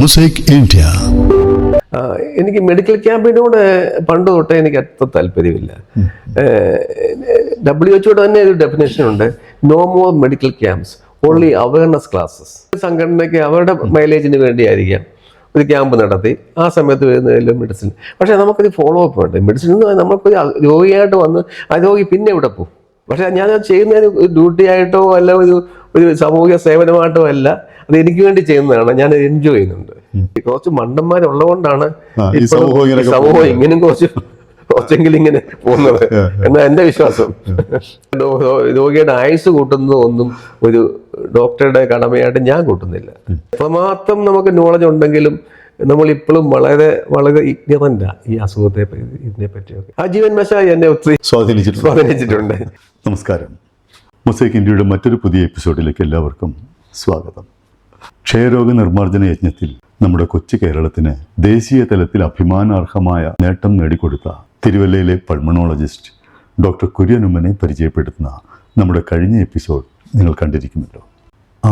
Mosaic India. എനിക്ക് medical ക്യാമ്പിനോട് പണ്ട് തൊട്ടേ എനിക്ക് അത്ര താല്പര്യമില്ല. WHO തന്നെ ഒരു ഡെഫിനേഷൻ ഉണ്ട്, no more medical camps, only awareness classes. സംഘടനയ്ക്ക് അവരുടെ മൈലേജിന് വേണ്ടിയായിരിക്കാം ഒരു ക്യാമ്പ് നടത്തി ആ സമയത്ത് വരുന്നതെല്ലാം മെഡിസിൻ. പക്ഷേ നമുക്കൊരു ഫോളോ അപ്പ് ഉണ്ട്. മെഡിസിൻ എന്ന് പറഞ്ഞാൽ നമുക്കൊരു രോഗിയായിട്ട് വന്ന് ആ രോഗി പിന്നെ എവിടെ പോകും. പക്ഷേ ഞാൻ ചെയ്യുന്നതിന് ഡ്യൂട്ടി ആയിട്ടോ അല്ല ഒരു സാമൂഹിക സേവനമായിട്ടോ അല്ല, അത് എനിക്ക് വേണ്ടി ചെയ്യുന്നതാണ്. ഞാൻ എൻജോയ് ചെയ്യുന്നുണ്ട്. കുറച്ച് മണ്ടന്മാരുള്ളതുകൊണ്ടാണ് സമൂഹം ഇങ്ങനെയും കുറച്ചെങ്കിലും ഇങ്ങനെ പോകുന്നത് എന്നാ എൻ്റെ വിശ്വാസം. രോഗിയുടെ ആയുസ് കൂട്ടുന്നതൊന്നും ഒരു ഡോക്ടറുടെ കടമയായിട്ട് ഞാൻ കൂട്ടുന്നില്ല. എത്രമാത്രം നമുക്ക് നോളജ് ഉണ്ടെങ്കിലും നമ്മളിപ്പോഴും വളരെ വളരെ ഇഗ്നറൻ്റാ ഈ അസുഖത്തെ ഇതിനെ പറ്റിയൊക്കെ. ആ ജീവൻ മശായി എന്നെ ഒത്തിരി സ്വാധീനിച്ചിട്ടുണ്ട്. നമസ്കാരം. മൊസൈക് ഇന്ത്യയുടെ മറ്റൊരു പുതിയ എപ്പിസോഡിലേക്ക് എല്ലാവർക്കും സ്വാഗതം. ക്ഷയരോഗ നിർമ്മാർജ്ജന യജ്ഞത്തിൽ നമ്മുടെ കൊച്ചു കേരളത്തിന് ദേശീയ തലത്തിൽ അഭിമാനാർഹമായ നേട്ടം നേടിക്കൊടുത്ത തിരുവല്ലയിലെ പൾമണോളജിസ്റ്റ് ഡോക്ടർ കുര്യൻ ഉമ്മനെ പരിചയപ്പെടുത്തുന്ന നമ്മുടെ കഴിഞ്ഞ എപ്പിസോഡ് നിങ്ങൾ കണ്ടിരിക്കുമല്ലോ.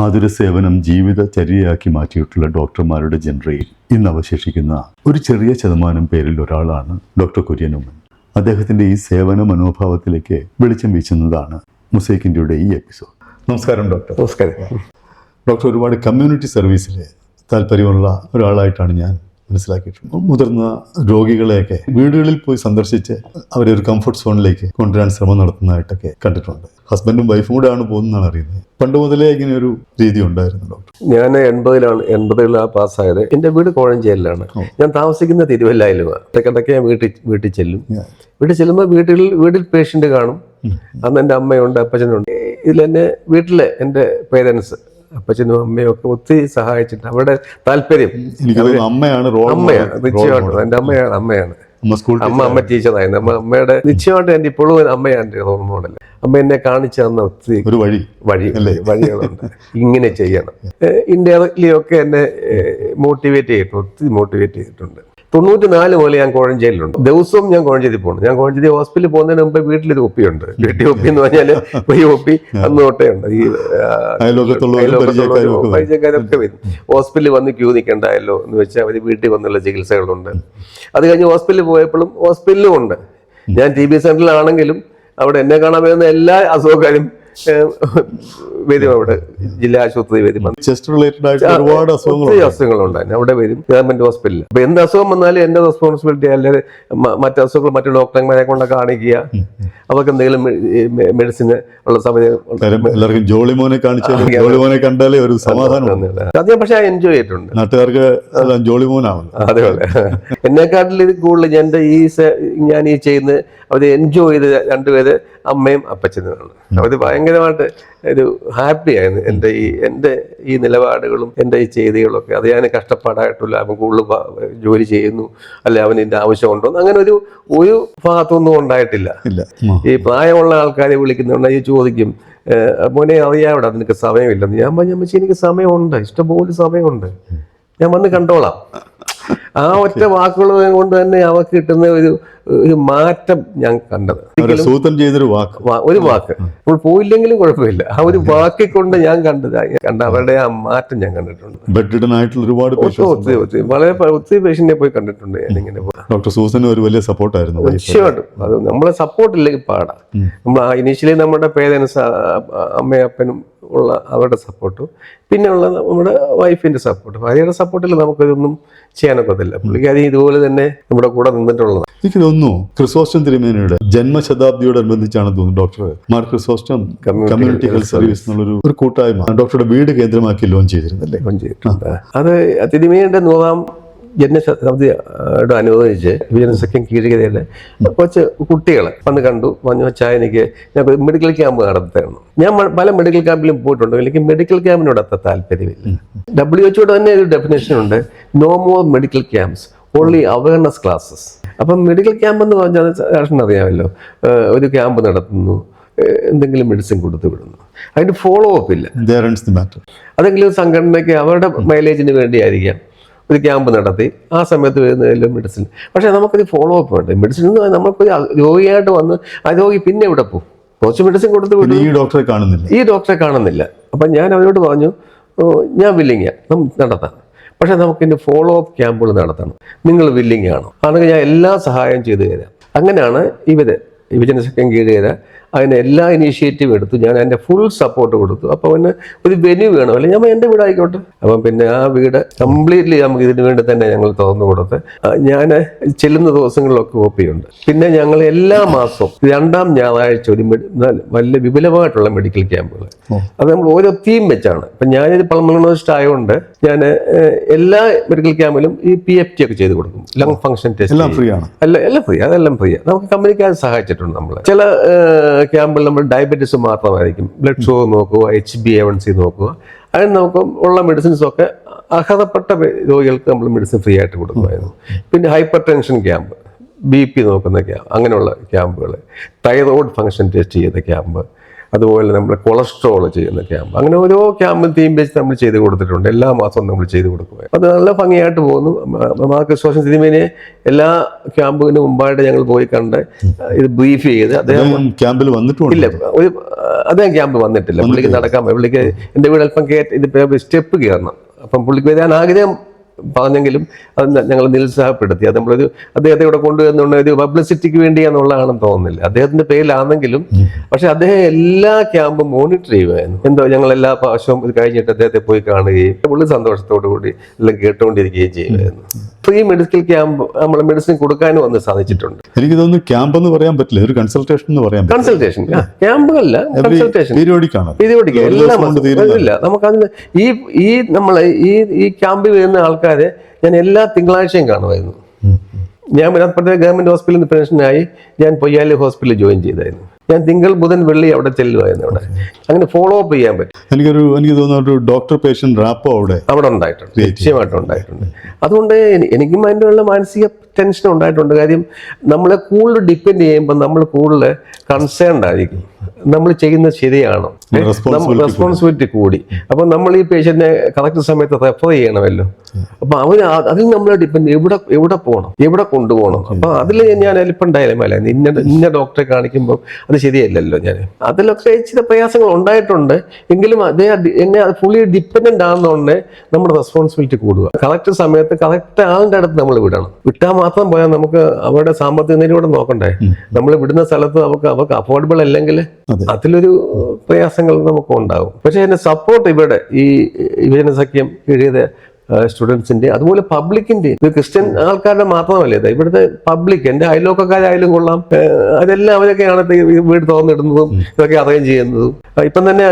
ആതുര സേവനം ജീവിതചര്യയാക്കി മാറ്റിയിട്ടുള്ള ഡോക്ടർമാരുടെ ജനറയിൽ ഇന്ന് അവശേഷിക്കുന്ന ഒരു ചെറിയ ശതമാനം പേരിൽ ഒരാളാണ് ഡോക്ടർ കുര്യൻ ഉമ്മൻ. അദ്ദേഹത്തിൻ്റെ ഈ സേവന മനോഭാവത്തിലേക്ക് വെളിച്ചം വീശുന്നതാണ് മൊസൈക് ഇന്ത്യയുടെ ഈ എപ്പിസോഡ്. നമസ്കാരം ഡോക്ടർ. നമസ്കാരം ഡോക്ടർ. ഒരുപാട് കമ്മ്യൂണിറ്റി സർവീസിൽ താല്പര്യമുള്ള ഒരാളായിട്ടാണ് ഞാൻ മനസ്സിലാക്കിയിട്ടുണ്ട്. മുതിർന്ന രോഗികളെയൊക്കെ വീടുകളിൽ പോയി സന്ദർശിച്ച് അവരെ ഒരു കംഫർട്ട് സോണിലേക്ക് കൊണ്ടുവരാൻ ശ്രമം നടത്തുന്നതായിട്ടൊക്കെ കണ്ടിട്ടുണ്ട്. ഹസ്ബൻഡും വൈഫും കൂടെ ആണ് പോകുന്നതെന്നാണ് അറിയുന്നത്. പണ്ട് മുതലേ ഇങ്ങനെ ഒരു രീതി ഉണ്ടായിരുന്നു ഡോക്ടർ? ഞാൻ 80 പാസ്സായത്. എൻ്റെ വീട് കോഴഞ്ചേരിലാണ്. ഞാൻ താമസിക്കുന്ന തിരുവല്ലയിലുമാണ്. ഇടയ്ക്കിടയ്ക്ക് ഞാൻ വീട്ടിൽ ചെല്ലും. വീട്ടിൽ ചെല്ലുമ്പോൾ വീട്ടിൽ പേഷ്യൻ്റ് കാണും. അന്ന് എൻ്റെ അമ്മയുണ്ട്, അപ്പച്ചനുണ്ട്. ഇതിൽ തന്നെ വീട്ടിലെ എൻ്റെ പേരൻസ് അപ്പച്ചനും അമ്മയും ഒക്കെ ഒത്തിരി സഹായിച്ചിട്ടുണ്ട്. അവരുടെ താല്പര്യം അമ്മയാണ്. നിശ്ചയമായിട്ടും എൻ്റെ അമ്മയാണ്. അമ്മ ടീച്ചറായിരുന്നു. അമ്മയുടെ നിശ്ചയമായിട്ട് എൻ്റെ ഇപ്പോഴും അമ്മയാണ് എൻ്റെ റോൾ മോഡൽ. അമ്മ എന്നെ കാണിച്ചു തന്ന ഒത്തിരി വഴികളുണ്ട്. ഇങ്ങനെ ചെയ്യണം. ഇൻഡയറക്ട്ലി ഒക്കെ എന്നെ ഒത്തിരി മോട്ടിവേറ്റ് ചെയ്തിട്ടുണ്ട്. 94 മുതൽ ഞാൻ കോഴഞ്ചേരിയിലുണ്ട്. ദിവസവും ഞാൻ കോഴഞ്ചേരി പോകുന്നു. ഞാൻ കോഴഞ്ചേരി ഹോസ്പിറ്റലിൽ പോകുന്നതിന് മുമ്പ് വീട്ടിലൊരു ഒപ്പിയുണ്ട്. വീട്ടിൽ ഒപ്പി എന്ന് പറഞ്ഞാൽ ഈ ഒപ്പി അന്ന് തൊട്ടേ ഉണ്ട്. ഈ പരിചയക്കാരൊക്കെ വരും. ഹോസ്പിറ്റലിൽ വന്ന് ക്യൂ നിൽക്കണ്ടായല്ലോ എന്ന് വെച്ചാൽ അവർ വീട്ടിൽ വന്നുള്ള ചികിത്സകളുണ്ട്. അത് കഴിഞ്ഞ് ഹോസ്പിറ്റലിൽ പോയപ്പോഴും ഹോസ്പിറ്റലിലും ഉണ്ട്. ഞാൻ TB സെന്ററിലാണെങ്കിലും അവിടെ എന്നെ കാണാൻ വരുന്ന എല്ലാ അസുഖക്കാരും വരും. അവിടെ ജില്ലാ ആശുപത്രി വരും. ഒരുപാട് അസുഖങ്ങളുണ്ടായിരുന്നു. അവിടെ വരും ഗവൺമെന്റ് ഹോസ്പിറ്റലിൽ. അപ്പൊ എന്ത് അസുഖം വന്നാലും എന്റെ റെസ്പോൺസിബിലിറ്റി അല്ലാതെ മറ്റു അസുഖങ്ങൾ മറ്റു ഡോക്ടർമാരെ കൊണ്ട് കാണിക്കുക. അവർക്ക് എന്തെങ്കിലും മെഡിസിന് ഉള്ള സമയം എല്ലാവർക്കും ജോളിമോനെ കണ്ടാലേ ഒരു സമാധാനം. അത് ഞാൻ പക്ഷെ എൻജോയ് ചെയ്തിട്ടുണ്ട്. നാട്ടുകാർക്ക് ജോളിമോനാണ്. അതേപോലെ എന്നെക്കാട്ടിൽ കൂടുതൽ ഞാൻ ഈ ചെയ്യുന്ന അവര് എൻജോയ് ചെയ്ത് രണ്ടുപേര് അമ്മയും അപ്പച്ചനുമാണ്. അവര് ഭയങ്കരമായിട്ട് ഒരു ഹാപ്പി ആയിരുന്നു എൻ്റെ ഈ നിലപാടുകളും എൻ്റെ ഈ ചെയ്തികളൊക്കെ. അത് ഞാൻ കഷ്ടപ്പാടായിട്ടില്ല. അവൻ കൂടുതൽ ജോലി ചെയ്യുന്നു അല്ലെ അവന് ഇതിൻ്റെ ആവശ്യമുണ്ടോ അങ്ങനെ ഒരു ഭാഗത്തൊന്നും ഉണ്ടായിട്ടില്ല. ഈ പ്രായമുള്ള ആൾക്കാരെ വിളിക്കുന്നുണ്ട്, ഈ ചോദിക്കും മോനെ അറിയാവിടെ നിനക്ക് സമയമില്ലെന്ന്. ഞാൻ പറഞ്ഞു അമ്മച്ചി എനിക്ക് സമയമുണ്ട്, ഇഷ്ടംപോലെ സമയമുണ്ട്, ഞാൻ വന്ന് കണ്ടോളാം. ആ ഒറ്റ വാക്കുകൾ കൊണ്ട് തന്നെ അവർക്ക് കിട്ടുന്ന ഒരു മാറ്റം ഞാൻ കണ്ടത്. ഒരു വാക്ക് നമ്മൾ പോയില്ലെങ്കിലും കുഴപ്പമില്ല, ആ ഒരു വാക്കിൽ കൊണ്ട് ഞാൻ കണ്ട അവരുടെ ആ മാറ്റം ഞാൻ കണ്ടിട്ടുണ്ട്. ഒത്തിരി പേഷ്യന്റിനെ പോയി കണ്ടിട്ടുണ്ട് ഞാനിങ്ങനെ. ഡോക്ടർ സൂസൻ ഒരു വലിയ സപ്പോർട്ടായിരുന്നു. തീർച്ചയായിട്ടും അത് നമ്മളെ സപ്പോർട്ട് ഇല്ലെങ്കിൽ പാടാ. നമ്മൾ ഇനീഷ്യലി നമ്മുടെ പേരൻസ് അമ്മയും അപ്പനും ഉള്ള അവരുടെ സപ്പോർട്ടും പിന്നെ ഉള്ള നമ്മുടെ വൈഫിന്റെ സപ്പോർട്ട്, ഭാര്യയുടെ സപ്പോർട്ടിൽ നമുക്കിതൊന്നും ചെയ്യാനൊക്കത്തില്ല. പുള്ളിക്കാരി ഇതുപോലെ തന്നെ നമ്മുടെ കൂടെ നിന്നിട്ടുള്ളത്. എനിക്ക് തോന്നുന്നു ക്രിസോസ്റ്റം തിരുമേനിയുടെ ജന്മശതാബ്ദിയോടനുബന്ധിച്ചാണ് തോന്നുന്നു doctor Mar Chrysostom community health service എന്നുള്ളൊരു കൂട്ടായ്മ ഡോക്ടറുടെ വീട് കേന്ദ്രമാക്കി ലോഞ്ച് ചെയ്തിരുന്നല്ലേ? അത് തിരുമേനിയുടെ 100ാം ജന്മശതാബ്ദിയോട് അനുബന്ധിച്ച് വിജയസഖ്യം കീഴകരയിലെ കുറച്ച് കുട്ടികൾ വന്ന് കണ്ടു. പറഞ്ഞു വെച്ചാൽ എനിക്ക് ഞാൻ മെഡിക്കൽ ക്യാമ്പ് നടത്തുകയാണ്. ഞാൻ പല മെഡിക്കൽ ക്യാമ്പിലും പോയിട്ടുണ്ട്. എനിക്ക് മെഡിക്കൽ ക്യാമ്പിനോട് അത്ര താല്പര്യമില്ല. WHO തന്നെ ഒരു ഡെഫിനേഷൻ ഉണ്ട്, no more medical camps, only awareness classes. അപ്പം മെഡിക്കൽ ക്യാമ്പ് എന്ന് പറഞ്ഞാൽ അറിയാമല്ലോ, ഒരു ക്യാമ്പ് നടത്തുന്നു, എന്തെങ്കിലും മെഡിസിൻ കൊടുത്തു വിടുന്നു, അതിന് ഫോളോ അപ്പ് ഇല്ല. അതെങ്കിലും സംഘടനയ്ക്ക് അവരുടെ മൈലേജിന് വേണ്ടിയായിരിക്കാം ഒരു ക്യാമ്പ് നടത്തി ആ സമയത്ത് വരുന്നതെല്ലാം മെഡിസിൻ. പക്ഷേ നമുക്കൊരു ഫോളോ അപ്പ് ഉണ്ട്. മെഡിസിൻ എന്ന് പറഞ്ഞാൽ നമുക്കൊരു രോഗിയായിട്ട് വന്ന് ആ രോഗി പിന്നെ എവിടെ പോകും. കുറച്ച് മെഡിസിൻ കൊടുത്ത് വിടും, ഈ ഡോക്ടറെ കാണുന്നില്ല. അപ്പം ഞാൻ അവരോട് പറഞ്ഞു ഞാൻ വില്ലിങ്ങ നടത്താം, പക്ഷേ നമുക്കിൻ്റെ ഫോളോ അപ്പ് ക്യാമ്പുകൾ നടത്തണം. നിങ്ങൾ വില്ലിങ് ആണോ? അതൊക്കെ ഞാൻ എല്ലാ സഹായം ചെയ്തു തരാം. അങ്ങനെയാണ് യുവജനസഖ്യം കീഴുകര അതിന് എല്ലാ ഇനീഷ്യേറ്റീവ് എടുത്തു. ഞാൻ അതിൻ്റെ ഫുൾ സപ്പോർട്ട് കൊടുത്തു. അപ്പോൾ പിന്നെ ഒരു വെന്യൂ വേണം, അല്ലെങ്കിൽ ഞാൻ എൻ്റെ വീടായിക്കോട്ടെ. അപ്പം പിന്നെ ആ വീട് കംപ്ലീറ്റ്ലി നമുക്ക് ഇതിനു വേണ്ടി തന്നെ ഞങ്ങൾ തുറന്നു കൊടുത്ത് ഞാൻ ചെല്ലുന്ന ദിവസങ്ങളിലൊക്കെ ഒപ്പിയുണ്ട്. പിന്നെ ഞങ്ങൾ എല്ലാ മാസവും 2ാം ഞായറാഴ്ച ഒരു വലിയ വിപുലമായിട്ടുള്ള മെഡിക്കൽ ക്യാമ്പുകൾ, അത് നമ്മൾ ഓരോ തീം വെച്ചാണ്. ഇപ്പം ഞാനൊരു പൾമണോളജിസ്റ്റ് ആയതുകൊണ്ട് ഞാൻ എല്ലാ മെഡിക്കൽ ക്യാമ്പിലും ഈ PFT ഒക്കെ ചെയ്ത് കൊടുക്കും. ലങ് ഫംഗ്ഷൻ ടെസ്റ്റ് എല്ലാം ഫ്രീ ആണ്. എല്ലാം ഫ്രീ, അതെല്ലാം ഫ്രീ. നമുക്ക് കമ്പനിക്കാർ സഹായിച്ചിട്ടുണ്ട്. നമ്മൾ ചില ക്യാമ്പിൽ നമ്മൾ ഡയബറ്റീസ് മാത്രമായിരിക്കും, ബ്ലഡ് ഷുഗർ നോക്കുക, HbA1c നോക്കുക. അതിന് നമുക്ക് ഉള്ള മെഡിസിൻസൊക്കെ അർഹതപ്പെട്ട രോഗികൾക്ക് നമ്മൾ മെഡിസിൻ ഫ്രീ ആയിട്ട് കൊടുക്കുമായിരുന്നു. പിന്നെ ഹൈപ്പർ ടെൻഷൻ ക്യാമ്പ്, BP നോക്കുന്ന ക്യാമ്പ്, അങ്ങനെയുള്ള ക്യാമ്പുകൾ, തൈറോയ്ഡ് ഫംഗ്ഷൻ ടെസ്റ്റ് ചെയ്യുന്ന ക്യാമ്പ്, അതുപോലെ നമ്മൾ കൊളസ്ട്രോൾ ചെയ്യുന്ന ക്യാമ്പ്, അങ്ങനെ ഓരോ ക്യാമ്പും തീം വെച്ച് നമ്മൾ ചെയ്ത് കൊടുത്തിട്ടുണ്ട്. എല്ലാ മാസവും നമ്മൾ ചെയ്ത് കൊടുക്കുക. അത് നല്ല ഭംഗിയായിട്ട് പോകുന്നു. ക്രിസ്തോഫൻ തിരുമേനിയെ എല്ലാ ക്യാമ്പിന് മുമ്പായിട്ട് ഞങ്ങൾ പോയി കണ്ട് ഇത് ബ്രീഫ് ചെയ്ത് അദ്ദേഹം ക്യാമ്പിൽ വന്നിട്ടില്ല. അദ്ദേഹം ക്യാമ്പ് വന്നിട്ടില്ല. പുള്ളിക്ക് നടക്കാൻ, പുള്ളിക്ക് എൻ്റെ വീട് അല്പം ഇത് സ്റ്റെപ്പ് കയറണം. അപ്പം പുള്ളിക്ക് വരാൻ ആഗ്രഹം പറഞ്ഞെങ്കിലും അത് ഞങ്ങൾ നിരുത്സാഹപ്പെടുത്തി. അത് നമ്മളൊരു അദ്ദേഹത്തെ ഇവിടെ കൊണ്ടുവരുന്ന ഒരു പബ്ലിസിറ്റിക്ക് വേണ്ടിയാണെന്നുള്ളതാണെന്ന് തോന്നുന്നില്ല. അദ്ദേഹത്തിന്റെ പേരിലാണെങ്കിലും പക്ഷെ അദ്ദേഹം എല്ലാ ക്യാമ്പും മോണിറ്റർ ചെയ്യുമായിരുന്നു. എന്തോ ഞങ്ങൾ എല്ലാ പ്രാവശ്യവും ഇത് കഴിഞ്ഞിട്ട് അദ്ദേഹത്തെ പോയി കാണുകയും പുള്ളി സന്തോഷത്തോടു കൂടി എല്ലാം കേട്ടുകൊണ്ടിരിക്കുകയും ചെയ്യുമായിരുന്നു. ഫ്രീ മെഡിക്കൽ ക്യാമ്പ് നമ്മൾ മെഡിസിൻ കൊടുക്കാനും ഒന്ന് സാധിച്ചിട്ടുണ്ട്. എനിക്ക് തോന്നുന്നു ക്യാമ്പ് എന്ന് പറയാൻ പറ്റില്ല, ഒരു കൺസൾട്ടേഷൻ എന്ന് പറയാം. കൺസൾട്ടേഷൻ ക്യാമ്പുകളല്ല, കൺസൾട്ടേഷൻ പീരിയോഡിക് എല്ലാം ഇല്ല. നമുക്കതിന് ഈ നമ്മളെ ഈ ക്യാമ്പിൽ വരുന്ന ആൾക്കാരെ ഞാൻ എല്ലാ തിങ്കളാഴ്ചയും കാണുമായിരുന്നു. ഞാൻ അപ്പോഴത്തെ ഗവൺമെന്റ് ഹോസ്പിറ്റലിൽ നിന്ന് പെൻഷനായി ഞാൻ പൊയ്യാലി ഹോസ്പിറ്റലിൽ ജോയിൻ ചെയ്തായിരുന്നു. ഞാൻ തിങ്കൾ ബുധൻ വെള്ളി അവിടെ ചെല്ലുമായിരുന്നു. അവിടെ അങ്ങനെ ഫോളോ അപ്പ് ചെയ്യാൻ പറ്റും. എനിക്ക് തോന്നുന്നു ഒരു ഡോക്ടർ പേഷ്യന്റ് റാപ്പോ അവിടെ ഉണ്ടായിട്ടുണ്ട്, നിശ്ചയമായിട്ടും ഉണ്ടായിട്ടുണ്ട്. അതുകൊണ്ട് എനിക്കും അതിൻ്റെ ഉള്ള മാനസിക ടെൻഷൻ ഉണ്ടായിട്ടുണ്ട്. കാര്യം നമ്മളെ കൂടുതൽ ഡിപ്പെൻഡ് ചെയ്യുമ്പോൾ നമ്മൾ കൂടുതൽ കൺസേൺഡ് ആയിരിക്കും. നമ്മൾ ചെയ്യുന്നത് ശരിയാണോ, റെസ്പോൺസിബിലിറ്റി കൂടി. അപ്പം നമ്മൾ ഈ പേഷ്യന്റിനെ കറക്റ്റ് സമയത്ത് റെഫർ ചെയ്യണമല്ലോ. അപ്പം അതിൽ നമ്മൾ ഡിപ്പെൻഡ് എവിടെ പോകണം, എവിടെ കൊണ്ടുപോകണം. അപ്പം അതിൽ ഞാൻ എലിപ്പം ഡയലമല്ല, ഇന്ന ഡോക്ടറെ കാണിക്കുമ്പോൾ അത് ശരിയല്ലല്ലോ. ഞാൻ അതിലൊക്കെ ഇച്ചിരി പ്രയാസങ്ങൾ ഉണ്ടായിട്ടുണ്ട്. എങ്കിലും എന്നെ ഫുള്ളി ഡിപ്പെൻഡൻ്റ് ആണെന്നുകൊണ്ട് നമ്മുടെ റെസ്പോൺസിബിലിറ്റി കൂടുക. കറക്റ്റ് സമയത്ത് കറക്റ്റ് ആളുടെ അടുത്ത് നമ്മൾ വിടണം. വിട്ടാൽ മാത്രം പോയാൽ നമുക്ക് അവരുടെ സാമ്പത്തിക നില കൂടെ നോക്കണ്ടേ. നമ്മൾ വിടുന്ന സ്ഥലത്ത് അവർക്ക് അഫോർഡബിൾ അല്ലെങ്കിൽ അതിലൊരു പ്രയാസങ്ങൾ നമുക്ക് ഉണ്ടാകും. പക്ഷെ എന്നെ സപ്പോർട്ട് ഇവിടെ ഈ യുവജനസഖ്യം എഴുതിയ സ്റ്റുഡൻസിന്റെ അതുപോലെ പബ്ലിക്കിന്റെ, ഇത് ക്രിസ്ത്യൻ ആൾക്കാരുടെ മാത്രമല്ല, ഇത് ഇവിടുത്തെ പബ്ലിക്, എൻ്റെ അയൽവക്കക്കാരായാലും കൊള്ളാം, അതെല്ലാം അവരൊക്കെയാണ് വീട് തുറന്നിടുന്നതും ഇതൊക്കെ അറേഞ്ച് ചെയ്യുന്നതും. ഇപ്പം തന്നെ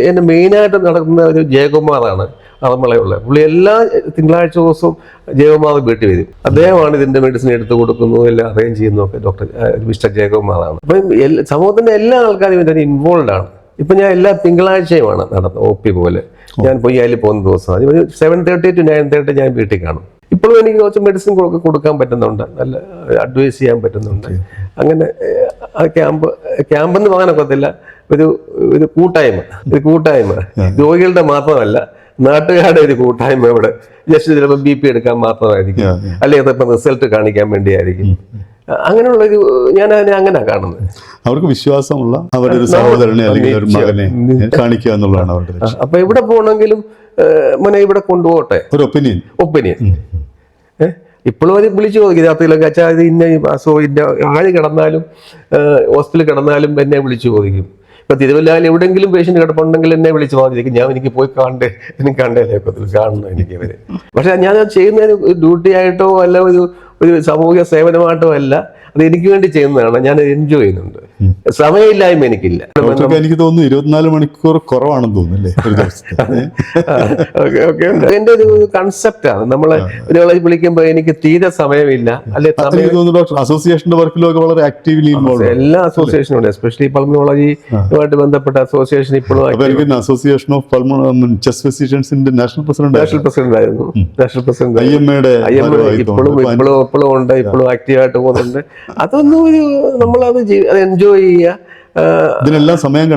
എന്നെ മെയിനായിട്ട് നടക്കുന്ന ഒരു ജയകുമാറാണ് അറമളയുള്ള. പുള്ളി എല്ലാ തിങ്കളാഴ്ച ദിവസവും ജയകുമാർ വീട്ടിൽ വരും. അദ്ദേഹമാണ് ഇതിന്റെ മെഡിസിൻ എടുത്തു കൊടുക്കുന്നതും എല്ലാം അറേഞ്ച് ചെയ്യുന്നതൊക്കെ ഡോക്ടർ മിസ്റ്റർ ജയകുമാറാണ്. അപ്പം സമൂഹത്തിന്റെ എല്ലാ ആൾക്കാരും ഇതിന് ഇൻവോൾവ് ആണ്. ഇപ്പം ഞാൻ എല്ലാ തിങ്കളാഴ്ചയുമാണ് നടത്തുന്നത്. OP പോലെ ഞാൻ പൊയ്യാലി പോകുന്ന ദിവസം 7:30 to 9:30 ഞാൻ വീട്ടിൽ കാണും. ഇപ്പോഴും എനിക്ക് കുറച്ച് മെഡിസിൻ കൊടുക്കാൻ പറ്റുന്നുണ്ട്, നല്ല അഡ്വൈസ് ചെയ്യാൻ പറ്റുന്നുണ്ട്. അങ്ങനെ ആ ക്യാമ്പെന്ന് പറയാനൊക്കത്തില്ല, ഒരു കൂട്ടായ്മ രോഗികളുടെ മാത്രമല്ല, നാട്ടുകാരുടെ ഒരു കൂട്ടായ്മ. ഇവിടെ ജസ്റ്റ് ചിലപ്പോൾ BP എടുക്കാൻ മാത്രമായിരിക്കും, അല്ലെങ്കിൽ അതിപ്പോൾ റിസൾട്ട് കാണിക്കാൻ വേണ്ടിയായിരിക്കും. അങ്ങനെയുള്ളൊരു ഞാൻ അതിനെ അങ്ങനെ കാണുന്നത്. അവർക്ക് വിശ്വാസമുള്ള അവരുടെ ഒരു സഹോദരനെ അല്ലെങ്കിൽ ഒരു മകനെ കാണിക്കുക എന്നുള്ളതാണ് അവരുടെ. അപ്പൊ എവിടെ പോകണമെങ്കിലും മോനെ ഇവിടെ കൊണ്ടുപോകട്ടെ, ഒരു ഒപ്പീനിയൻ. ഇപ്പോഴും അത് വിളിച്ചു ചോദിക്കും രാത്രിയിലൊക്കെ, അച്ഛാ ഇത് ഇന്ന ആര് കിടന്നാലും ഹോസ്പിറ്റലിൽ കിടന്നാലും എന്നെ വിളിച്ചു ചോദിക്കും. ഇപ്പൊ തിരുവല്ലയിൽ എവിടെയെങ്കിലും പേഷ്യന്റ് കിടപ്പുണ്ടെങ്കിൽ എന്നെ വിളിച്ച് പറഞ്ഞിരിക്കും, എനിക്ക് പോയി എനിക്ക് കാണണം എനിക്ക് ഇവര്. പക്ഷെ ഞാൻ ചെയ്യുന്ന ഡ്യൂട്ടി ആയിട്ടോ അല്ല ഒരു സാമൂഹിക സേവനമായിട്ടോ അല്ല, അത് എനിക്ക് വേണ്ടി ചെയ്യുന്നതാണ്. ഞാൻ എൻജോയ് ചെയ്യുന്നുണ്ട്. സമയമില്ലായ്മ എനിക്കില്ല. എനിക്ക് തോന്നുന്നു 24 മണിക്കൂർ കുറവാണെന്ന് തോന്നുന്നില്ലേ ഒരു ദിവസത്തെ. എന്റെ ഒരു കൺസെപ്റ്റാണ്. നമ്മളെ ഒരാളെ വിളിക്കുമ്പോൾ എനിക്ക് തീരെ സമയമില്ല. അസോസിയേഷന്റെ വർക്കിലൊക്കെ വളരെ ആക്റ്റീവ്ലി ഇൻവോൾവ്. എല്ലാ അസോസിയേഷനും ഉണ്ട്, എസ്പെഷ്യലി പൾമണോളജിയുമായിട്ട് ബന്ധപ്പെട്ട അസോസിയേഷൻ ഇപ്പോഴും. അസോസിയേഷൻ ഓഫ് ചെസ്റ്റ് ഫിസിഷ്യൻസിന്റെ നാഷണൽ പ്രസിഡന്റ് ആയിരുന്നു. നാഷണൽ പ്രസിഡന്റ് ഇപ്പോഴും ഉണ്ട്, ഇപ്പോഴും ആക്റ്റീവായിട്ട് പോകുന്നുണ്ട്. അതൊന്നും നമ്മളത് എൻജോയ് ചെയ്യുക, ഇതിനെല്ലാം സമയം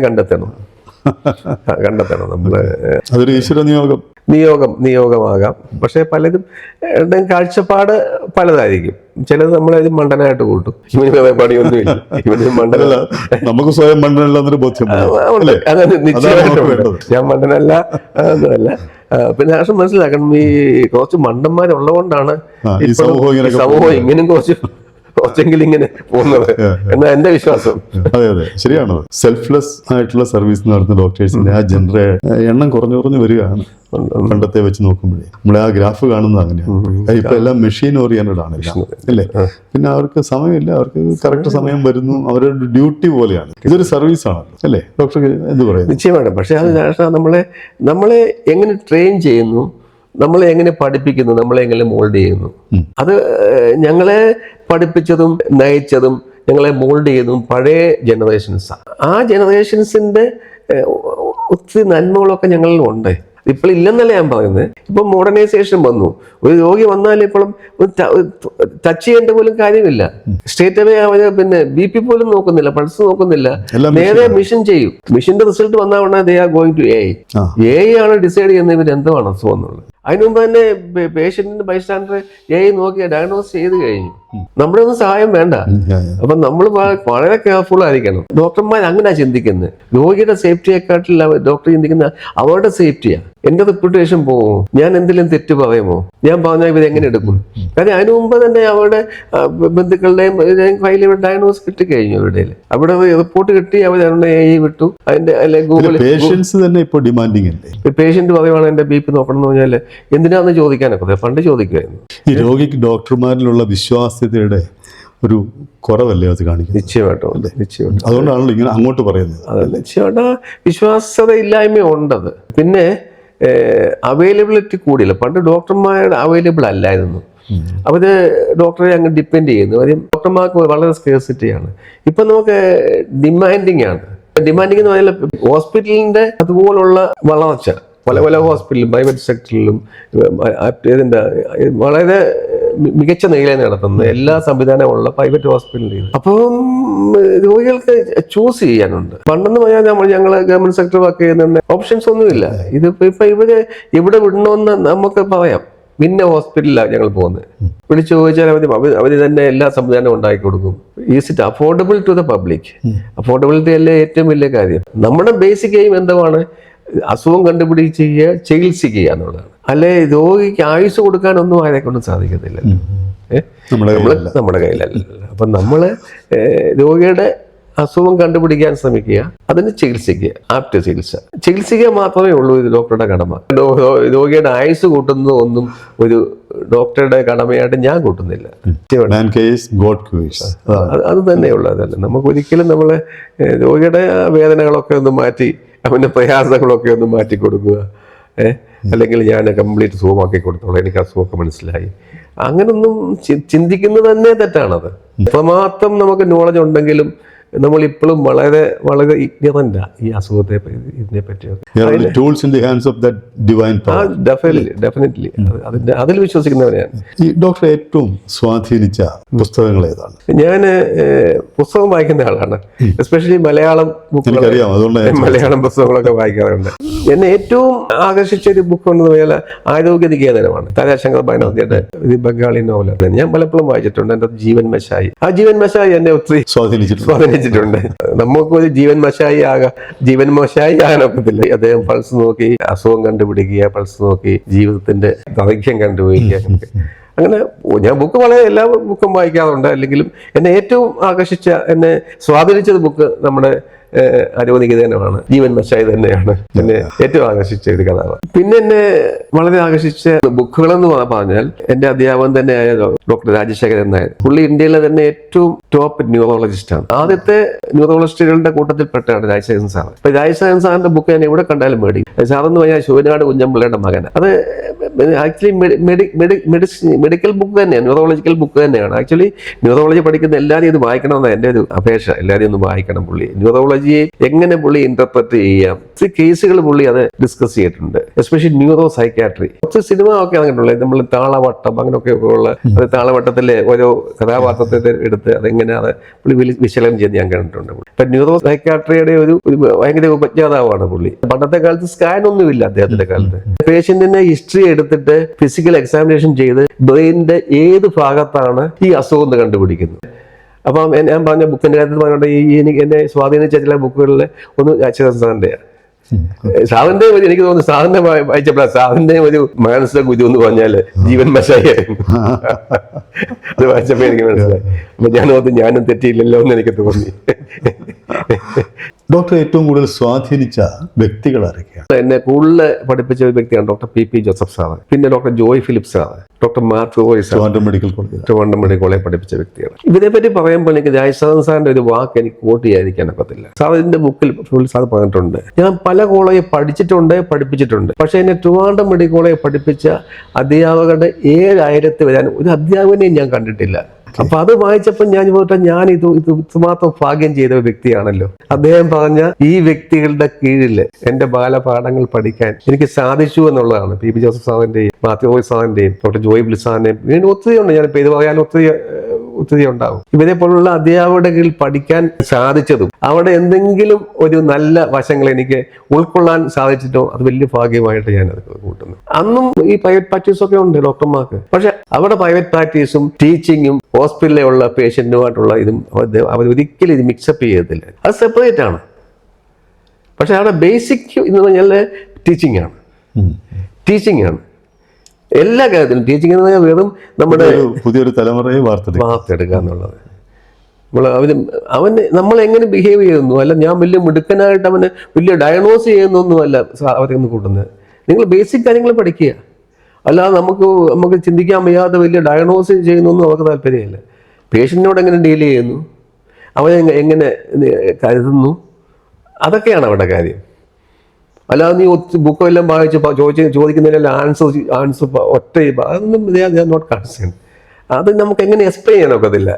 കണ്ടെത്തണം. കണ്ടെത്തണം നമ്മള്. അതൊരു ഈശ്വര നിയോഗമാകാം. പക്ഷെ പലതും കാഴ്ചപ്പാട് പലതായിരിക്കും. ചിലത് നമ്മളത് മണ്ടനായിട്ട് കൂട്ടും, ഇവന് പണിയൊന്നുമില്ല, ഇവന് മണ്ടനല്ല, നമുക്ക് സ്വയം മണ്ടനല്ലെന്നൊരു ബോധ്യം. അതാണ് നിശ്ചയമായിട്ടും ഞാൻ മണ്ടനല്ല ഒന്നുമല്ല. പിന്നെ പക്ഷെ മനസ്സിലാക്കണം, ഈ കുറച്ച് മണ്ടന്മാരുള്ളതുകൊണ്ടാണ് ഈ സമൂഹം ഇങ്ങനെയും കുറച്ചെങ്കിലും ഇങ്ങനെ പോകുന്നത് എന്നാ എന്റെ വിശ്വാസം. അതെ അതെ, ശരിയാണ്. സെൽഫ്ലെസ് ആയിട്ടുള്ള സർവീസ് നടത്തുന്ന ഡോക്ടേഴ്സിന്റെ ആ എണ്ണം കുറഞ്ഞു വരികയാണ് പണ്ടത്തെ വെച്ച് നോക്കുമ്പോഴേ. നമ്മളെ ആ ഗ്രാഫ് കാണുന്നത് അങ്ങനെയാണ്. ഇപ്പൊ എല്ലാം മെഷീൻ ഓറിയന്റഡ് ആണ് അല്ലേ. പിന്നെ അവർക്ക് സമയമില്ല, അവർക്ക് കറക്റ്റ് സമയം വരുന്നു, അവരുടെ ഡ്യൂട്ടി പോലെയാണ്. ഇതൊരു സർവീസ് ആണല്ലോ അല്ലേ ഡോക്ടർക്ക് എന്ത് പറയുന്നത്? നിശ്ചയമാണ്. പക്ഷെ അത് നമ്മളെ എങ്ങനെ ട്രെയിൻ ചെയ്യുന്നു, നമ്മളെ എങ്ങനെ പഠിപ്പിക്കുന്നു, നമ്മളെ എങ്ങനെ മോൾഡ് ചെയ്യുന്നു, അത് ഞങ്ങളെ പഠിപ്പിച്ചതും നയിച്ചതും ഞങ്ങളെ മോൾഡ് ചെയ്തതും പഴയ ജനറേഷൻസാണ്. ആ ജനറേഷൻസിന്റെ ഒത്തിരി നന്മകളൊക്കെ ഞങ്ങളിൽ ഉണ്ട്. ഇപ്പോൾ ഇല്ലെന്നല്ല ഞാൻ പറയുന്നത്. ഇപ്പം മോഡേണൈസേഷൻ വന്നു. ഒരു രോഗി വന്നാൽ ഇപ്പോഴും ടച്ച് ചെയ്യേണ്ട പോലും കാര്യമില്ല. സ്റ്റേറ്റ് അവേ അവര് പിന്നെ BP പോലും നോക്കുന്നില്ല, പൾസ് നോക്കുന്നില്ല, നേരെ മിഷൻ ചെയ്യും. മിഷന്റെ റിസൾട്ട് വന്നാൽ ഉടനെ they are going to AI ആണ് ഡിസൈഡ് ചെയ്യുന്നത് ഇവർ എന്തുമാണ് അസുഖം എന്നുള്ളത്. അതിനു മുമ്പ് തന്നെ പേഷ്യന്റിന്റെ ബൈസ്റ്റാൻഡർ AI നോക്കി ഡയഗ്നോസ് ചെയ്ത് കഴിഞ്ഞു. നമ്മുടെ ഒന്നും സഹായം വേണ്ട. അപ്പൊ നമ്മൾ വളരെ കെയർഫുൾ ആയിരിക്കണം. ഡോക്ടർമാർ അങ്ങനെയാ ചിന്തിക്കുന്നത്. രോഗിയുടെ സേഫ്റ്റിയെക്കാട്ടിൽ ഡോക്ടർ ചിന്തിക്കുന്ന അവരുടെ സേഫ്റ്റിയാ. എന്റെ റെപ്യൂട്ടേഷൻ പോകുമോ, ഞാൻ എന്തെങ്കിലും തെറ്റ് പറയുമോ, ഞാൻ പറഞ്ഞാൽ ഇവരെങ്ങനെ എടുക്കും? കാര്യം അതിനു മുമ്പ് തന്നെ അവരുടെ ബന്ധുക്കളുടെയും ഫയൽ ഡയഗ്നോസ് കിട്ടി കഴിഞ്ഞു. ഇവിടെ അവിടെ റിപ്പോർട്ട് കിട്ടി, അവർ AI വിട്ടു. അതിന്റെ ഗൂഗിൾ പേഷ്യന്റ് പറയുവാണ് എന്റെ BP നോക്കണം എന്ന് പറഞ്ഞാൽ എന്തിനാന്ന് ചോദിക്കാനൊക്കെ പണ്ട് ചോദിക്കുമായിരുന്നു. ഈ രോഗിക്ക് ഡോക്ടർമാരിലുള്ള വിശ്വാസ്യതയുടെ ഒരു കുറവല്ലേ അത് കാണിക്കുന്നത്? നിശ്ചയമായിട്ടും. അതുകൊണ്ടാണല്ലോ ഇങ്ങനെ അങ്ങോട്ട് പറയുന്നത്. അതെ, നിശ്ചയമായിട്ട് വിശ്വാസ്യത ഇല്ലായ്മ ഉണ്ടത്. പിന്നെ അവൈലബിലിറ്റി കൂടിയില്ല. പണ്ട് ഡോക്ടർമാരുടെ അവൈലബിൾ അല്ലായിരുന്നു. അവര് ഡോക്ടറെ അങ്ങ് ഡിപ്പെൻഡ് ചെയ്യുന്നു. കാര്യം ഡോക്ടർമാർക്ക് വളരെ സ്കേഴ്സിറ്റിയാണ്. ഇപ്പൊ നമുക്ക് ഡിമാൻഡിങ് ആണ്. ഡിമാൻഡിങ് എന്ന് പറഞ്ഞാൽ ഹോസ്പിറ്റലിന്റെ അതുപോലുള്ള വളർച്ച പല ഹോസ്പിറ്റലിലും പ്രൈവറ്റ് സെക്ടറിലും ഇതിന്റെ വളരെ മികച്ച നിലയിൽ നടത്തുന്നത് എല്ലാ സംവിധാനമുള്ള പ്രൈവറ്റ് ഹോസ്പിറ്റലിൽ. അപ്പം രോഗികൾക്ക് ചൂസ് ചെയ്യാനുണ്ട്. പണ്ടെന്ന് പറഞ്ഞാൽ ഞങ്ങൾ ഗവൺമെന്റ് സെക്ടർ വർക്ക് ചെയ്യുന്ന ഓപ്ഷൻസ് ഒന്നുമില്ല. ഇപ്പൊ ഇവര് എവിടെ വിടണമെന്ന് നമുക്ക് പറയാം. പിന്നെ ഹോസ്പിറ്റലിലാണ് ഞങ്ങൾ പോകുന്നത്. വിളിച്ചു ചോദിച്ചാൽ അവര് തന്നെ എല്ലാ സംവിധാനവും ഉണ്ടാക്കി കൊടുക്കും. Is it affordable to the public? Affordability അല്ലേ ഏറ്റവും വലിയ കാര്യം. നമ്മുടെ ബേസിക് എയിം എന്തുവാണ്? അസുഖം കണ്ടുപിടിച്ച് ചികിത്സിക്കുക എന്നുള്ളതാണ്. അല്ലെ രോഗിക്ക് ആയുസ് കൊടുക്കാനൊന്നും ആരെ കൊണ്ടും സാധിക്കത്തില്ല. നമ്മുടെ കയ്യിലല്ല. അപ്പൊ നമ്മള് രോഗിയുടെ അസുഖം കണ്ടുപിടിക്കാൻ ശ്രമിക്കുക, അതിന് ചികിത്സിക്കുക, ആപ്റ്റ് ചികിത്സിക്കുക മാത്രമേ ഉള്ളൂ ഇത് ഡോക്ടറുടെ കടമ. രോഗിയുടെ ആയുസ് കൂട്ടുന്നത് ഒന്നും ഒരു ഡോക്ടറുടെ കടമയായിട്ട് ഞാൻ കൂട്ടുന്നില്ല. അത് തന്നെയുള്ളൂ. അതല്ല, നമുക്ക് ഒരിക്കലും നമ്മളെ രോഗിയുടെ വേദനകളൊക്കെ ഒന്ന് മാറ്റി അവൻ്റെ പ്രയാസങ്ങളൊക്കെ ഒന്ന് മാറ്റി കൊടുക്കുക, അല്ലെങ്കിൽ ഞാൻ കംപ്ലീറ്റ് സുഖമാക്കി കൊടുത്തോളാം, എനിക്ക് അസുഖമൊക്കെ മനസ്സിലായി, അങ്ങനൊന്നും ചിന്തിക്കുന്നത് തന്നെ തെറ്റാണത്. എത്രമാത്രം നമുക്ക് നോളജ് ഉണ്ടെങ്കിലും നമ്മളിപ്പോഴും വളരെ വളരെ ഇഗ്നറന്റാ ഈ അസുഖത്തെ ഇതിനെ പറ്റിയൊക്കെ. ഡെഫിനറ്റ്ലി അതിൽ വിശ്വസിക്കുന്നവരെയാണ്. ഈ ഡോക്ടറെ ഏറ്റവും സ്വാധീനിച്ച പുസ്തകങ്ങൾ ഏതാണ്? ഞാൻ പുസ്തകം വായിക്കുന്ന ആളാണ്, എസ്പെഷ്യലി മലയാളം പുസ്തകങ്ങളൊക്കെ വായിക്കാറുണ്ട്. എന്നെ ഏറ്റവും ആകർഷിച്ച ഒരു ബുക്ക് ഉണ്ടെന്ന് പറഞ്ഞാൽ ആരോഗ്യ നികേതനമാണ്. താരാശങ്കർ ബാനർജിയുടെ ബംഗാളി നോവലാണ്. ഞാൻ പലപ്പോഴും വായിച്ചിട്ടുണ്ട്. എൻ്റെ ജീവൻ മശായി, ആ ജീവൻ മശായി എന്നെ ഒത്തിരി സ്വാധീനിച്ചിട്ടുണ്ട്. നമുക്കൊരു ജീവൻ മശായി ആകാനൊക്കത്തില്ല. അദ്ദേഹം പൾസ് നോക്കി അസുഖം കണ്ടുപിടിക്കുക, പൾസ് നോക്കി ജീവിതത്തിന്റെ ദൈർഘ്യം കണ്ടുപിടിക്കുക. അങ്ങനെ ഞാൻ എല്ലാ ബുക്കും വായിക്കാറുണ്ട്. അല്ലെങ്കിലും എന്നെ ഏറ്റവും എന്നെ സ്വാധീനിച്ചത് ബുക്ക് നമ്മുടെ ആരോഗ്യനികേതനമാണ്. ജീവൻ മശായി തന്നെയാണ് എന്നെ ഏറ്റവും ആകർഷിച്ച ഒരു കഥാപാത്രം. പിന്നെ എന്നെ വളരെ ആകർഷിച്ച ബുക്കുകളെന്ന് പറഞ്ഞാൽ എൻ്റെ അധ്യാപകൻ തന്നെയായ ഡോക്ടർ രാജശേഖരൻ നായർ. പുള്ളി ഇന്ത്യയിലെ തന്നെ ഏറ്റവും ടോപ്പ് ന്യൂറോളജിസ്റ്റ് ആണ്. ആദ്യത്തെ ന്യൂറോളജിസ്റ്റുകളുടെ കൂട്ടത്തിൽപ്പെട്ടാണ് രാജശേഖരൻ സാർ. ഇപ്പൊ രാജശേഖരൻ സാറിന്റെ ബുക്ക് ഞാൻ എവിടെ കണ്ടാലും മേടിക്കും. സാറെന്ന് പറഞ്ഞാൽ ശിവനാട് കുഞ്ഞമ്പിള്ളയുടെ മകനാണ്. അത് ആക്ച്വലി മെഡിക്കൽ ബുക്ക് തന്നെയാണ്, ന്യൂറോളജിക്കൽ ബുക്ക് തന്നെയാണ്. ആക്ച്വലി ന്യൂറോളജി പഠിക്കുന്ന എല്ലാവരും ഇത് വായിക്കണമെന്നാണ് എൻ്റെ ഒരു അപേക്ഷ. എല്ലാവരും ഒന്ന് വായിക്കണം. പുള്ളി ന്യൂറോളജി സൈക്കോളജിയെ എങ്ങനെ പുള്ളി ഇന്റർപ്രറ്റ് ചെയ്യാം, കേസുകൾ പുള്ളി അത് ഡിസ്കസ് ചെയ്തിട്ടുണ്ട്. Especially neuro psychiatry. കുറച്ച് സിനിമ ഒക്കെ അങ്ങനെയുള്ള നമ്മൾ താളവട്ടം അങ്ങനെയൊക്കെ ഉള്ള അത് താളവട്ടത്തിലെ ഓരോ കഥാപാത്രത്തെ എടുത്ത് അതെങ്ങനെ അത് പുള്ളി വിശകലനം ചെയ്ത് ഞാൻ കണ്ടിട്ടുണ്ട്. ഇപ്പൊ ന്യൂറോ സൈക്കാട്രിയുടെ ഒരു ഭയങ്കര ഉപജ്ഞാതാവാണ് പുള്ളി. പണ്ടത്തെ കാലത്ത് സ്കാൻ ഒന്നുമില്ല അദ്ദേഹത്തിന്റെ കാലത്ത്. പേഷ്യന്റിന്റെ ഹിസ്റ്ററി എടുത്തിട്ട് ഫിസിക്കൽ എക്സാമിനേഷൻ ചെയ്ത് ബ്രെയിനിന്റെ ഏത് ഭാഗത്താണ് ഈ അസുഖം എന്ന് കണ്ടുപിടിക്കുന്നത്. അപ്പം ഞാൻ പറഞ്ഞ ബുക്കിന്റെ കാര്യത്തിൽ പറഞ്ഞോട്ടെ, എനിക്ക് എന്നെ സ്വാധീനിച്ച ചില ബുക്കുകളിൽ ഒന്ന് അച്യുതൻ സാറിന്റെയാണ്. സാറിന്റെ എനിക്ക് തോന്നുന്നു സാറിന്റെ വായിച്ചപ്പോഴാണ് സാറിന്റെ ഒരു മാനസിക ഗുരു എന്ന് പറഞ്ഞാല് ജീവൻ മശായിരുന്നു. അത് വായിച്ചപ്പോ എനിക്ക് മനസ്സിലായി. അപ്പൊ ഞാനും തെറ്റിയില്ലല്ലോ എന്ന് എനിക്ക് തോന്നി. ഡോക്ടർ ഏറ്റവും കൂടുതൽ സ്വാധീനിച്ച വ്യക്തികൾ ആരൊക്കെയാണ്? എന്നെ കൂടുതൽ പഠിപ്പിച്ച ഒരു വ്യക്തിയാണ് ഡോക്ടർ പി ജോസഫ് സാറ്, പിന്നെ doctor Joy Philip sir, doctor Mathew Roy sir, Trivandrum medical college പഠിപ്പിച്ച വ്യക്തിയാണ്. ഇതിനെ പറ്റി പറയുമ്പോൾ എനിക്ക് രാജസാദൻ സാറിന്റെ ഒരു വാക്ക് എനിക്ക് കോട്ട് ചെയ്യാതിരിക്കാൻ ഒക്കത്തില്ല. സാറിന്റെ ബുക്കിൽ സാർ പറഞ്ഞിട്ടുണ്ട്, ഞാൻ പല കോളേജ് പഠിപ്പിച്ചിട്ടുണ്ട്, പക്ഷെ എന്നെ ട്രിവാൻഡ്രം മെഡിക്കൽ കോളേജ് പഠിപ്പിച്ച അധ്യാപകരുടെ 7000 വരാൻ ഒരു അധ്യാപകനെയും ഞാൻ കണ്ടിട്ടില്ല. അപ്പൊ അത് വായിച്ചപ്പോൾ ഞാൻ ഇത് ഇത്രമാത്രം ഭാഗ്യം ചെയ്ത വ്യക്തിയാണല്ലോ. അദ്ദേഹം പറഞ്ഞ ഈ വ്യക്തികളുടെ കീഴിൽ എന്റെ ബാലപാഠങ്ങൾ പഠിക്കാൻ എനിക്ക് സാധിച്ചു എന്നുള്ളതാണ്. പി ജോസഫ് സാറിന്റെയും മാത്യു റോയ് സാറിന്റെയും ഡോക്ടർ ജോയ് ബിൽ സാറിന്റെയും വീണ്ടും ഒത്തിരി ഉണ്ട്. ഞാനിപ്പോ ഇത് പറയാൻ ഒത്തിരി ഉണ്ടാവും. ഇവരെ പോലുള്ള അധ്യാപകരുടെ കീഴിൽ പഠിക്കാൻ സാധിച്ചതും അവിടെ എന്തെങ്കിലും ഒരു നല്ല വശങ്ങൾ എനിക്ക് ഉൾക്കൊള്ളാൻ സാധിച്ചിട്ടോ അത് വലിയ ഭാഗ്യമായിട്ട് ഞാൻ അത് കൂട്ടുന്നു. അന്നും ഈ പ്രൈവറ്റ് പ്രാക്ടീസൊക്കെ ഉണ്ട് ഡോക്ടർമാർക്ക്, പക്ഷെ അവിടെ പ്രൈവറ്റ് പ്രാക്ടീസും ടീച്ചിങ്ങും ഹോസ്പിറ്റലിലുള്ള പേഷ്യന്റുമായിട്ടുള്ള ഇതും അവരൊരിക്കലും ഇത് മിക്സപ്പ് ചെയ്യത്തില്ല. അത് സെപ്പറേറ്റ് ആണ്. പക്ഷെ അവിടെ ബേസിക് എന്ന് പറഞ്ഞാൽ ടീച്ചിങ് ആണ്. എല്ലാ കാര്യത്തിലും ടീച്ചിങ് എന്ന് പറഞ്ഞാൽ വെറും നമ്മുടെ പുതിയൊരു തലമുറയെ വാർത്തെടുക്കുക എന്നുള്ളത്. അവന് നമ്മൾ എങ്ങനെ ബിഹേവ് ചെയ്യുന്നു, അല്ല ഞാൻ വലിയ മിടുക്കനായിട്ട് അവന് വലിയ ഡയഗ്നോസ് ചെയ്യുന്നൊന്നുമല്ല അവരൊന്ന് കൂട്ടുന്നത്. നിങ്ങൾ ബേസിക് കാര്യങ്ങൾ പഠിക്കുക, അല്ലാതെ നമുക്ക് ചിന്തിക്കാൻ വയ്യാതെ വലിയ ഡയഗ്നോസ് ചെയ്യുന്നൊന്നും അവർക്ക് താല്പര്യമില്ല. പേഷ്യൻറ്റിനോട് എങ്ങനെ ഡീൽ ചെയ്യുന്നു, അവനെ എങ്ങനെ കരുതുന്നു, അതൊക്കെയാണ് അവരുടെ കാര്യം. അല്ലാതെ നീ ബുക്കും എല്ലാം വായിച്ച് ചോദിക്കുന്നതിനെല്ലാം ആൻസർ ഒറ്റ അതൊന്നും നോട്ട് കൺസേൺ. അത് നമുക്ക് എങ്ങനെ എക്സ്പ്ലെയിൻ ചെയ്യാനൊക്കത്തില്ല,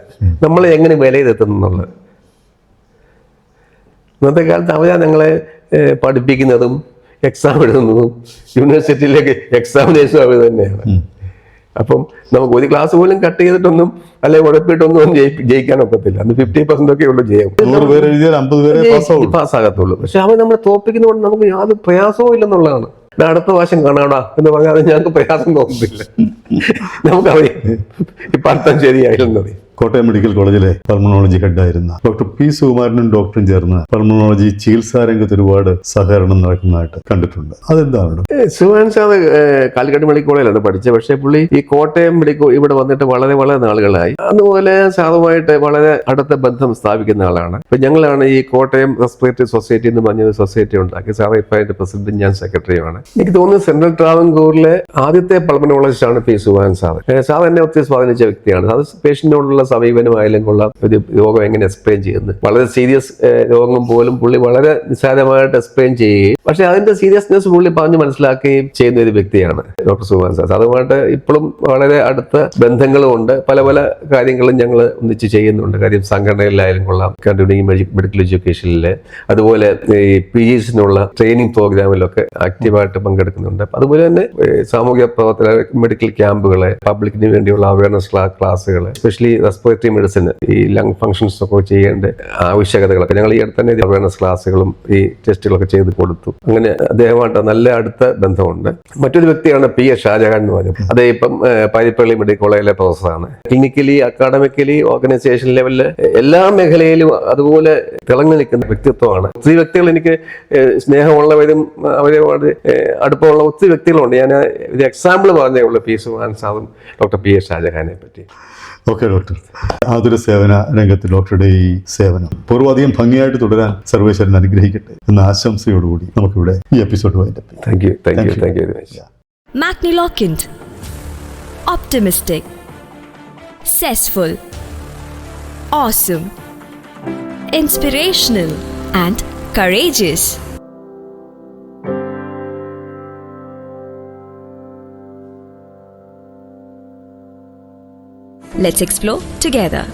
നമ്മളെ എങ്ങനെ വിലയിരുത്തുന്നു എന്നുള്ളത്. ഇന്നത്തെ കാലത്ത് അവരാ ഞങ്ങളെ പഠിപ്പിക്കുന്നതും എക്സാം എഴുതുന്നതും യൂണിവേഴ്സിറ്റിയിലേക്ക് എക്സാമിനേഷനും അവർ തന്നെയാണ്. അപ്പം നമുക്ക് ഒരു ക്ലാസ് പോലും കട്ട് ചെയ്തിട്ടൊന്നും അല്ലെങ്കിൽ ഉഴപ്പിട്ടൊന്നും ജയിക്കാൻ ഒക്കത്തില്ല. അന്ന് 50% ഒക്കെ ഉള്ളു ജയം, 100 പേര് എഴുതിയാൽ 50 പേരെ പാസ്സാകത്തുള്ളൂ. പക്ഷെ അവൻ നമ്മളെ തോൽപ്പിക്കുന്നതുകൊണ്ട് നമുക്ക് യാതൊരു പ്രയാസവും ഇല്ലെന്നുള്ളതാണ്. അടുത്ത പ്രാവശ്യം കാണാടാ എന്ന് പറഞ്ഞാൽ ഞങ്ങൾക്ക് പ്രയാസം തോന്നുന്നില്ല. നമുക്ക് അവര് ഇപ്പം അർത്ഥം ശരിയായിരുന്നത്. കോട്ടയം മെഡിക്കൽ കോളേജിലെ പൾമണോളജി ഹെഡായിരുന്ന ഡോക്ടർ പി സുകുമാരനും ഡോക്ടറും ചേർന്ന് പൾമണോളജി ചികിത്സാ രംഗത്ത് ഒരുപാട് സഹകരണം നടക്കുന്നതായിട്ട് കണ്ടിട്ടുണ്ട്. അതെന്താണ്? സുകുമാരൻ സാർ കാലിക്കറ്റ് മെഡിക്കൽ കോളേജിലാണ് പഠിച്ചത്. പക്ഷേ പുള്ളി ഈ കോട്ടയം മെഡിക്കൽ ഇവിടെ വന്നിട്ട് വളരെ വളരെ നാളുകളായി. അതുപോലെ സാറുമായിട്ട് വളരെ അടുത്ത ബന്ധം സ്ഥാപിക്കുന്ന ആളാണ്. ഇപ്പൊ ഞങ്ങളാണ് ഈ കോട്ടയം റെസ്പിറേറ്ററി സൊസൈറ്റി എന്ന് പറഞ്ഞൊരു സൊസൈറ്റി ഉണ്ടാക്കി. സാറ് ഇപ്പൊ അതിന്റെ പ്രസിഡന്റും ഞാൻ സെക്രട്ടറിയുമാണ്. എനിക്ക് തോന്നുന്നു സെൻട്രൽ ട്രാവൻകൂറിലെ ആദ്യത്തെ പൾമണോളജിസ്റ്റ് ആണ് പി സുകുമാരൻ സാർ. സാർ എന്നെ ഒത്തിരി സ്വാധീനിച്ച വ്യക്തിയാണ്. അത് പേഷ്യന്റിനോടുള്ള സമീപനമായാലും കൊള്ളാം, ഒരു രോഗം എങ്ങനെ എക്സ്പ്ലെയിൻ ചെയ്യുന്നത്, വളരെ സീരിയസ് രോഗം പോലും പുള്ളി വളരെ നിസ്സാരമായിട്ട് എക്സ്പ്ലെയിൻ ചെയ്യുകയും പക്ഷെ അതിന്റെ സീരിയസ്നെസ് പുള്ളി പറഞ്ഞ് മനസ്സിലാക്കുകയും ചെയ്യുന്ന ഒരു വ്യക്തിയാണ് ഡോക്ടർ സുകുമാരൻ സാർ. അതുമായിട്ട് ഇപ്പോഴും വളരെ അടുത്ത ബന്ധങ്ങളും ഉണ്ട്. പല പല കാര്യങ്ങളും ഞങ്ങൾ ഒന്നിച്ച് ചെയ്യുന്നുണ്ട്. കാര്യം സംഘടനയിലായാലും കൊള്ളാം, കണ്ടിന്യൂയിങ് മെഡിക്കൽ എഡ്യൂക്കേഷനിലെ, അതുപോലെ ഈ PGസിനുള്ള ട്രെയിനിങ് പ്രോഗ്രാമിലൊക്കെ ആക്റ്റീവായിട്ട് പങ്കെടുക്കുന്നുണ്ട്. അതുപോലെ തന്നെ സാമൂഹ്യ പ്രവർത്തന മെഡിക്കൽ ക്യാമ്പുകള്, പബ്ലിക്കിന് വേണ്ടിയുള്ള അവയർനെസ് ക്ലാസ്സുകൾ, എസ്പെഷ്യലി റെസ്പിറേറ്ററി മെഡിസിൻ, ഈ ലങ് ഫംഗ്ഷൻസ് ഒക്കെ ചെയ്യേണ്ട ആവശ്യകതകളൊക്കെ ഞങ്ങൾ ഈ അടുത്ത് തന്നെ അവയർനെസ് ക്ലാസ്സുകളും ഈ ടെസ്റ്റുകളൊക്കെ ചെയ്ത് കൊടുത്തു. അങ്ങനെ അദ്ദേഹമായിട്ട് നല്ല അടുത്ത ബന്ധമുണ്ട്. മറ്റൊരു വ്യക്തിയാണ് PS ഷാജഹാൻ എന്ന് പറഞ്ഞു. അതേ ഇപ്പം പാരിപ്പള്ളി മെഡിക്കൽ കോളേജിലെ പ്രൊഫസറാണ്. ക്ലിനിക്കലി, അക്കാഡമിക്കലി, ഓർഗനൈസേഷൻ ലെവലില് എല്ലാ മേഖലയിലും അതുപോലെ തിളങ്ങി നിൽക്കുന്ന വ്യക്തിത്വമാണ്. ഒത്തിരി വ്യക്തികൾ എനിക്ക് സ്നേഹമുള്ളവരും അവരുമായിട്ട് അടുപ്പമുള്ള ഒത്തിരി വ്യക്തികളുണ്ട്. ഞാൻ ഒരു എക്സാമ്പിൾ പറഞ്ഞേ ഉള്ളൂ പി സുകുമാരൻ സാറും ഡോക്ടർ PS ഷാജഹാനെ പറ്റി. ഓക്കെ ഡോക്ടർ, ആതുര സേവന രംഗത്ത് ഡോക്ടറുടെ ഈ സേവനം പൂർവ്വാധികം ഭംഗിയായിട്ട് തുടരാൻ സർവേശ്വരൻ അനുഗ്രഹിക്കട്ടെ എന്ന ആശംസയോടുകൂടി നമുക്കിവിടെ ഈ എപ്പിസോഡ് വൈൻഡപ്പ് ചെയ്യാം. Thank you very much. Macni Kind. Optimistic. Zestful. Awesome. Inspirational and courageous. Let's explore together.